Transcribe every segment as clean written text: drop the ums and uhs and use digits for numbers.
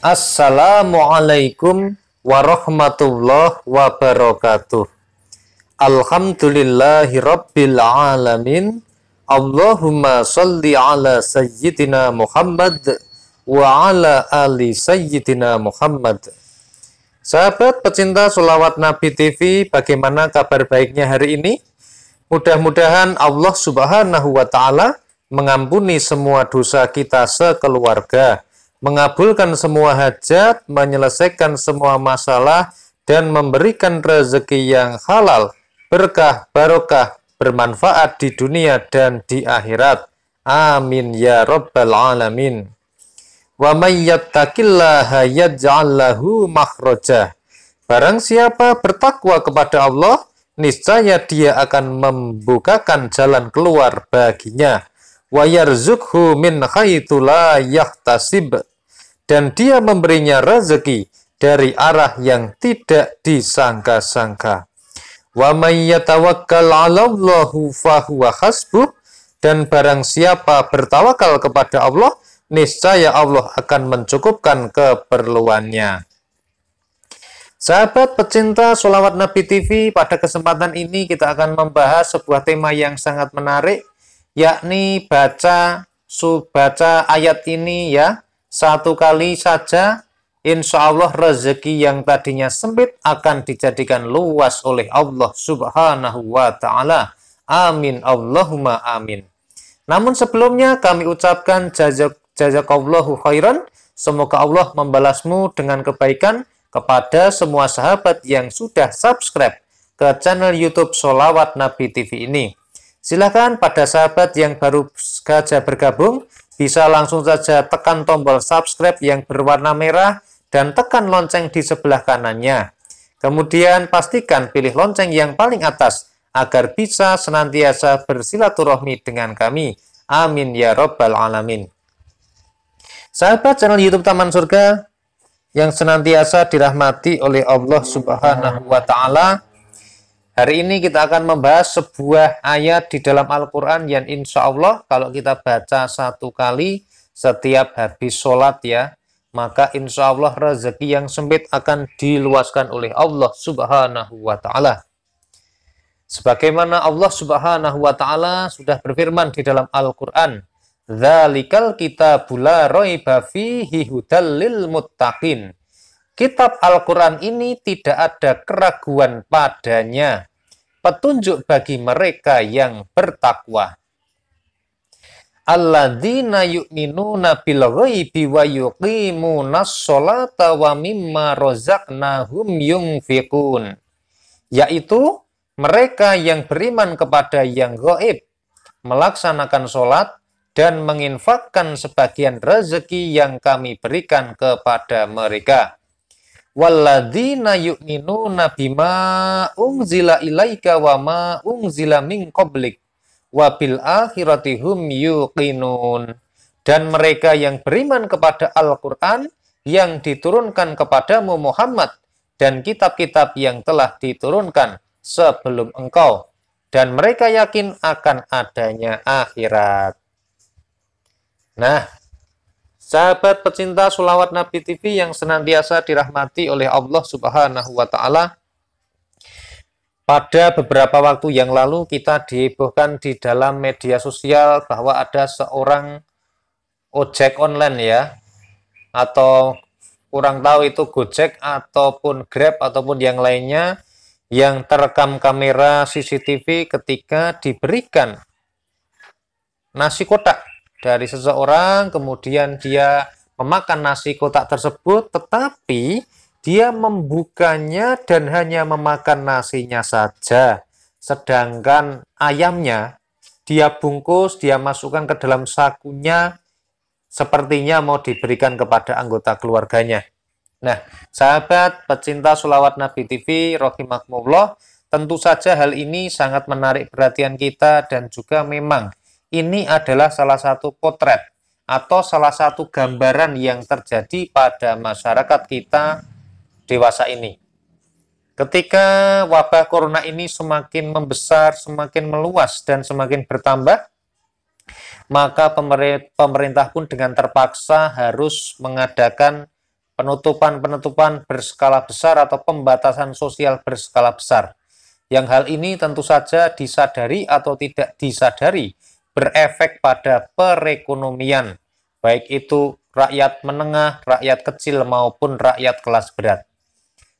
Assalamualaikum warahmatullahi wabarakatuh. Alhamdulillahi rabbil alamin. Allahumma salli ala sayyidina Muhammad wa ala ali sayyidina Muhammad. Sahabat pecinta sholawat Nabi TV, bagaimana kabar baiknya hari ini? Mudah-mudahan Allah Subhanahu wa Ta'ala mengampuni semua dosa kita sekeluarga, mengabulkan semua hajat, menyelesaikan semua masalah, dan memberikan rezeki yang halal, berkah, barokah, bermanfaat di dunia dan di akhirat. Amin ya rabbal alamin. Wa may yattaqillaha yaj'al lahu makhraja. Barang siapa bertakwa kepada Allah, niscaya dia akan membukakan jalan keluar baginya. Wa yarzuqhu min haitsu la yahtasib. Dan dia memberinya rezeki dari arah yang tidak disangka-sangka. Wa may yatawakkal 'alallahu fahuwa hasbuh. Dan barang siapa bertawakal kepada Allah, niscaya Allah akan mencukupkan keperluannya. Sahabat pecinta sholawat Nabi TV, pada kesempatan ini kita akan membahas sebuah tema yang sangat menarik, yakni baca ayat ini ya, satu kali saja, insya Allah rezeki yang tadinya sempit akan dijadikan luas oleh Allah Subhanahu wa Ta'ala. Amin Allahumma amin. Namun sebelumnya kami ucapkan jazakallahu khairan. Semoga Allah membalasmu dengan kebaikan kepada semua sahabat yang sudah subscribe ke channel YouTube Sholawat Nabi TV ini. Silakan pada sahabat yang baru saja bergabung, bisa langsung saja tekan tombol subscribe yang berwarna merah dan tekan lonceng di sebelah kanannya. Kemudian pastikan pilih lonceng yang paling atas agar bisa senantiasa bersilaturahmi dengan kami. Amin ya rabbal alamin. Sahabat channel YouTube Taman Surga yang senantiasa dirahmati oleh Allah Subhanahu wa Ta'ala, hari ini kita akan membahas sebuah ayat di dalam Al-Quran yang insya Allah kalau kita baca satu kali setiap habis sholat ya, maka insya Allah rezeki yang sempit akan diluaskan oleh Allah Subhanahu wa Ta'ala. Sebagaimana Allah Subhanahu wa Ta'ala sudah berfirman di dalam Al-Quran, Dzalikal kitabul la raiba fihi hudal lil muttaqin. Kitab Al-Quran ini tidak ada keraguan padanya, petunjuk bagi mereka yang bertakwa. Alladzina yu'minuna bil ghaibi wa yuqimunas sholata wa mimma razaqnahum yunfiqun. Yaitu mereka yang beriman kepada yang gaib, melaksanakan sholat, dan menginfakkan sebagian rezeki yang kami berikan kepada mereka. Walladzina yu'minuna bima unzila ilaika wa ma unzila min qablik wa bil akhirati hum yuqinun. Dan mereka yang beriman kepada Al-Quran yang diturunkan kepadamu Muhammad dan kitab-kitab yang telah diturunkan sebelum engkau, dan mereka yakin akan adanya akhirat. Nah, sahabat pecinta sholawat Nabi TV yang senantiasa dirahmati oleh Allah Subhanahu wa Ta'ala, pada beberapa waktu yang lalu kita dihebohkan di dalam media sosial bahwa ada seorang ojek online ya, atau kurang tahu itu Gojek ataupun Grab ataupun yang lainnya, yang terekam kamera CCTV ketika diberikan nasi kotak dari seseorang, kemudian dia memakan nasi kotak tersebut, tetapi dia membukanya dan hanya memakan nasinya saja. Sedangkan ayamnya dia bungkus, dia masukkan ke dalam sakunya, sepertinya mau diberikan kepada anggota keluarganya. Nah, sahabat pecinta sholawat Nabi TV, rahimakumullah, tentu saja hal ini sangat menarik perhatian kita, dan juga memang ini adalah salah satu potret atau salah satu gambaran yang terjadi pada masyarakat kita dewasa ini. Ketika wabah corona ini semakin membesar, semakin meluas, dan semakin bertambah, maka pemerintah pun dengan terpaksa harus mengadakan penutupan-penutupan berskala besar atau pembatasan sosial berskala besar. Yang hal ini tentu saja disadari atau tidak disadari berefek pada perekonomian, baik itu rakyat menengah, rakyat kecil maupun rakyat kelas berat.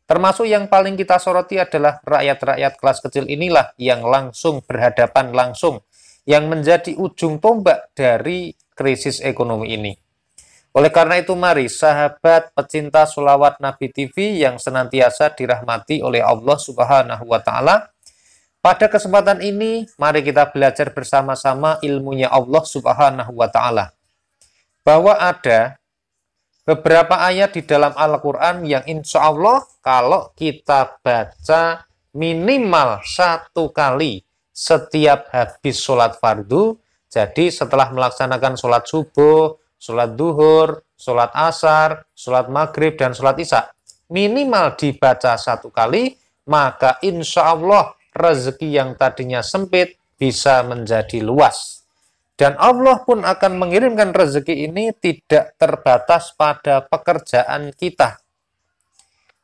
Termasuk yang paling kita soroti adalah rakyat-rakyat kelas kecil inilah yang langsung berhadapan langsung, yang menjadi ujung tombak dari krisis ekonomi ini. Oleh karena itu, mari sahabat pecinta sholawat Nabi TV yang senantiasa dirahmati oleh Allah Subhanahu wa Ta'ala, pada kesempatan ini mari kita belajar bersama-sama ilmunya Allah Subhanahu wa Ta'ala. Bahwa ada beberapa ayat di dalam Al-Quran yang insya Allah kalau kita baca minimal 1 kali setiap habis sholat fardu, jadi setelah melaksanakan sholat subuh, sholat duhur, sholat asar, sholat maghrib, dan sholat isya, minimal dibaca 1 kali, maka insya Allah rezeki yang tadinya sempit bisa menjadi luas. Dan Allah pun akan mengirimkan rezeki ini tidak terbatas pada pekerjaan kita.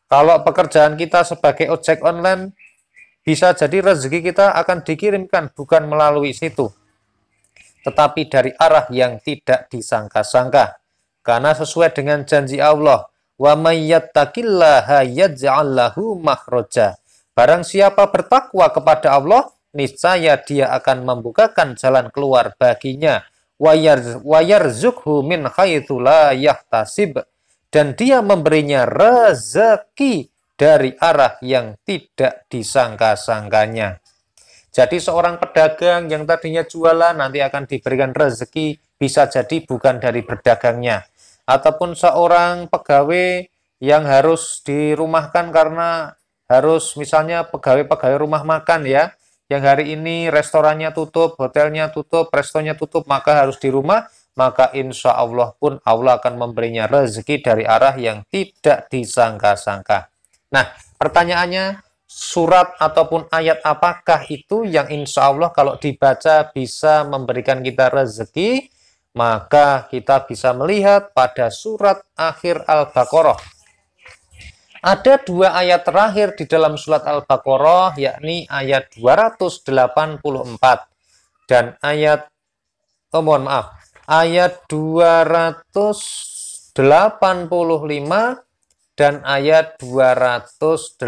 Kalau pekerjaan kita sebagai ojek online, bisa jadi rezeki kita akan dikirimkan bukan melalui situ, tetapi dari arah yang tidak disangka-sangka. Karena sesuai dengan janji Allah, wa may yattaqillaha yaj'al lahu makhraja. Barang siapa bertakwa kepada Allah, niscaya dia akan membukakan jalan keluar baginya. Wa yarzuqhu min haitsu la yahtasib. Dan dia memberinya rezeki dari arah yang tidak disangka-sangkanya. Jadi seorang pedagang yang tadinya jualan nanti akan diberikan rezeki, bisa jadi bukan dari berdagangnya. Ataupun seorang pegawai yang harus dirumahkan karena harus misalnya pegawai-pegawai rumah makan ya, yang hari ini restorannya tutup, hotelnya tutup, restonya tutup, maka harus di rumah, maka insya Allah pun Allah akan memberinya rezeki dari arah yang tidak disangka-sangka. Nah, pertanyaannya, surat ataupun ayat apakah itu yang insya Allah kalau dibaca bisa memberikan kita rezeki? Maka kita bisa melihat pada surat akhir Al-Baqarah. Ada 2 ayat terakhir di dalam surat Al-Baqarah, yakni ayat 284 dan ayat, ayat 285 dan ayat 286.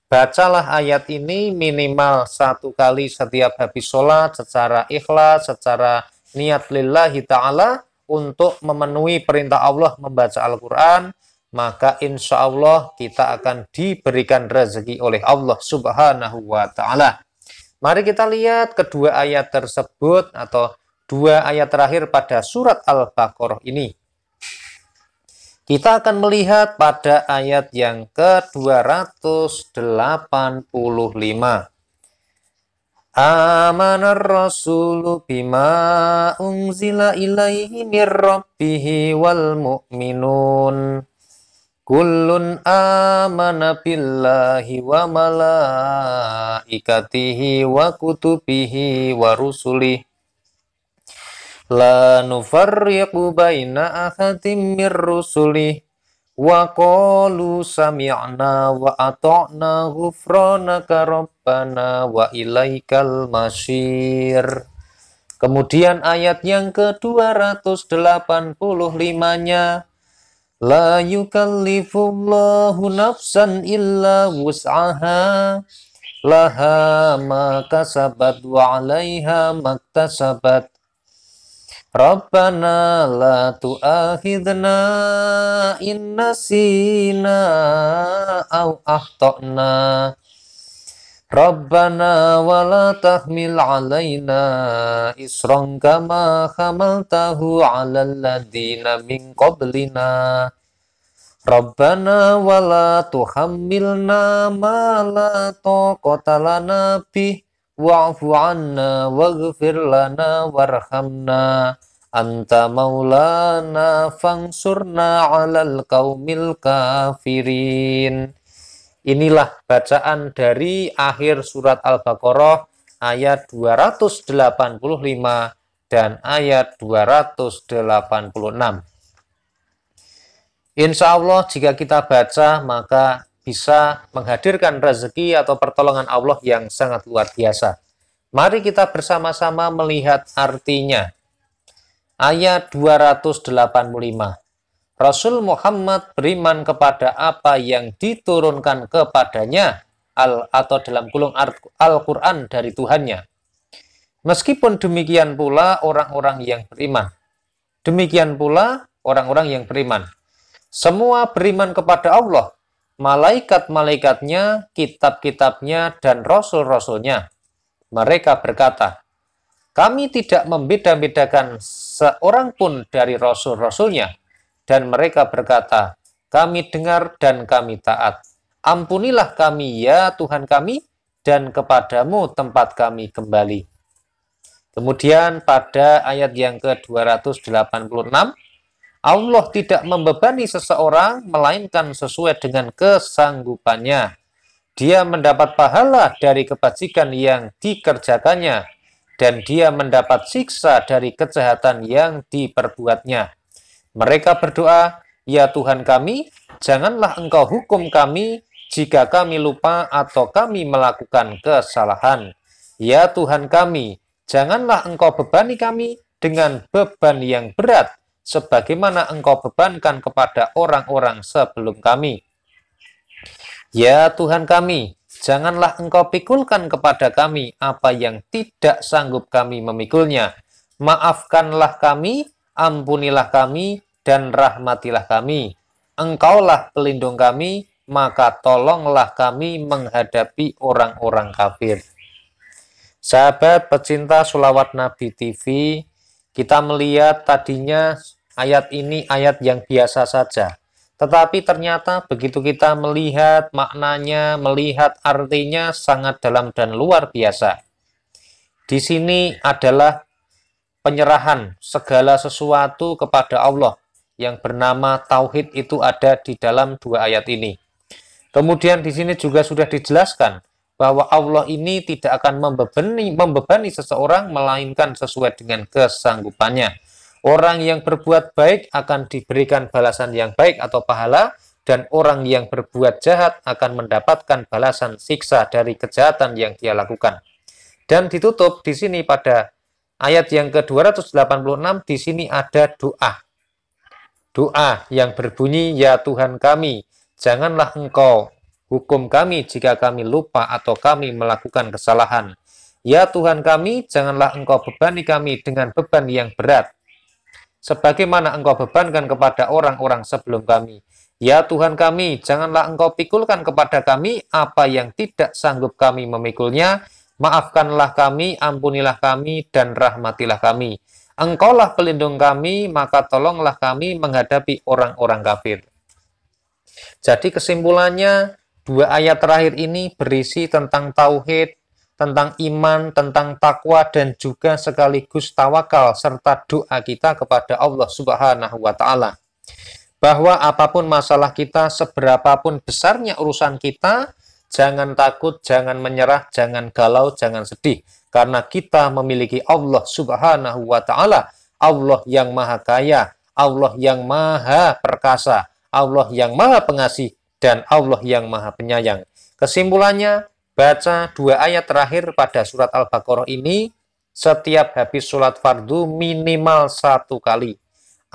Bacalah ayat ini minimal 1 kali setiap habis sholat secara ikhlas, secara niat lillahi ta'ala untuk memenuhi perintah Allah membaca Al-Quran, maka insya Allah kita akan diberikan rezeki oleh Allah Subhanahu wa Ta'ala. Mari kita lihat kedua ayat tersebut atau 2 ayat terakhir pada surat Al-Baqarah ini. Kita akan melihat pada ayat yang ke-285. Amanar rasulu bima unzila ilaihi mir rabbihi wal mu'minun. Kullun amana billahi wa malaikatihi wa kutubihi wa rusulihi. La nufarriqu baina ahadin mir rusulih wa qalu sami'na wa ata'na ghufranaka rabbana wa ilaikal masyir. Kemudian ayat yang ke-285-nya, la yukallifullahu nafsan illa wus'aha laha ma kasabat wa 'alaiha maktasabat. Rabbana la tu'akhidna in nasina aw akhtana. Rabbana wa la tahmil alaina isran kama hamaltahu 'alal ladzina min qablina. Rabbana wa la tuhammilna ma la taqata lana bih wa'fu 'anna waghfir lana warhamna anta maulana fangsurna 'alal qaumil kafirin. Inilah bacaan dari akhir surat Al-Baqarah ayat 285 dan ayat 286. Insya Allah jika kita baca maka bisa menghadirkan rezeki atau pertolongan Allah yang sangat luar biasa. Mari kita bersama-sama melihat artinya. Ayat 285. Rasul Muhammad beriman kepada apa yang diturunkan kepadanya atau dalam kurung Al-Quran dari Tuhannya. Meskipun demikian pula orang-orang yang beriman. Demikian pula orang-orang yang beriman. Semua beriman kepada Allah, malaikat-malaikatnya, kitab-kitabnya, dan rasul-rasulnya. Mereka berkata, kami tidak membeda-bedakan seorang pun dari rasul-rasulnya. Dan mereka berkata, kami dengar dan kami taat. Ampunilah kami ya Tuhan kami, dan kepadamu tempat kami kembali. Kemudian pada ayat yang ke-286, Allah tidak membebani seseorang, melainkan sesuai dengan kesanggupannya. Dia mendapat pahala dari kebajikan yang dikerjakannya, dan dia mendapat siksa dari kejahatan yang diperbuatnya. Mereka berdoa, ya Tuhan kami, janganlah Engkau hukum kami jika kami lupa atau kami melakukan kesalahan. Ya Tuhan kami, janganlah Engkau bebani kami dengan beban yang berat, sebagaimana Engkau bebankan kepada orang-orang sebelum kami. Ya Tuhan kami, janganlah Engkau pikulkan kepada kami apa yang tidak sanggup kami memikulnya. Maafkanlah kami, ampunilah kami, dan rahmatilah kami. Engkaulah pelindung kami, maka tolonglah kami menghadapi orang-orang kafir. Sahabat pecinta Sholawat Nabi TV, kita melihat tadinya ayat ini ayat yang biasa saja. Tetapi ternyata begitu kita melihat maknanya, melihat artinya sangat dalam dan luar biasa. Di sini adalah penyerahan segala sesuatu kepada Allah. Yang bernama Tauhid itu ada di dalam dua ayat ini. Kemudian di sini juga sudah dijelaskan bahwa Allah ini tidak akan membebani seseorang melainkan sesuai dengan kesanggupannya. Orang yang berbuat baik akan diberikan balasan yang baik atau pahala, dan orang yang berbuat jahat akan mendapatkan balasan siksa dari kejahatan yang dia lakukan. Dan ditutup di sini pada ayat yang ke-286, di sini ada doa. Doa yang berbunyi, ya Tuhan kami, janganlah Engkau hukum kami jika kami lupa atau kami melakukan kesalahan. Ya Tuhan kami, janganlah Engkau bebani kami dengan beban yang berat, sebagaimana Engkau bebankan kepada orang-orang sebelum kami. Ya Tuhan kami, janganlah Engkau pikulkan kepada kami apa yang tidak sanggup kami memikulnya. Maafkanlah kami, ampunilah kami, dan rahmatilah kami. Engkaulah pelindung kami, maka tolonglah kami menghadapi orang-orang kafir. Jadi kesimpulannya, dua ayat terakhir ini berisi tentang tauhid, tentang iman, tentang takwa, dan juga sekaligus tawakal, serta doa kita kepada Allah Subhanahu wa Ta'ala. Bahwa apapun masalah kita, seberapapun besarnya urusan kita, jangan takut, jangan menyerah, jangan galau, jangan sedih. Karena kita memiliki Allah Subhanahu wa Ta'ala, Allah yang maha kaya, Allah yang maha perkasa, Allah yang maha pengasih, dan Allah yang maha penyayang. Kesimpulannya, baca dua ayat terakhir pada surat Al-Baqarah ini setiap habis sholat fardu minimal 1 kali.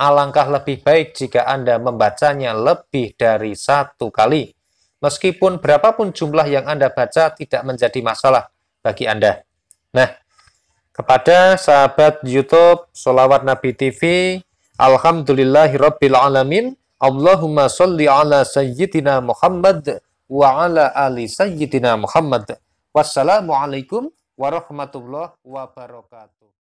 Alangkah lebih baik jika Anda membacanya lebih dari 1 kali. Meskipun berapapun jumlah yang Anda baca tidak menjadi masalah bagi Anda. Nah, kepada sahabat YouTube Sholawat Nabi TV, Alhamdulillahirabbil alamin. Allahumma sholli ala sayyidina Muhammad wa ala ali sayyidina Muhammad. Wassalamualaikum warahmatullahi wabarakatuh.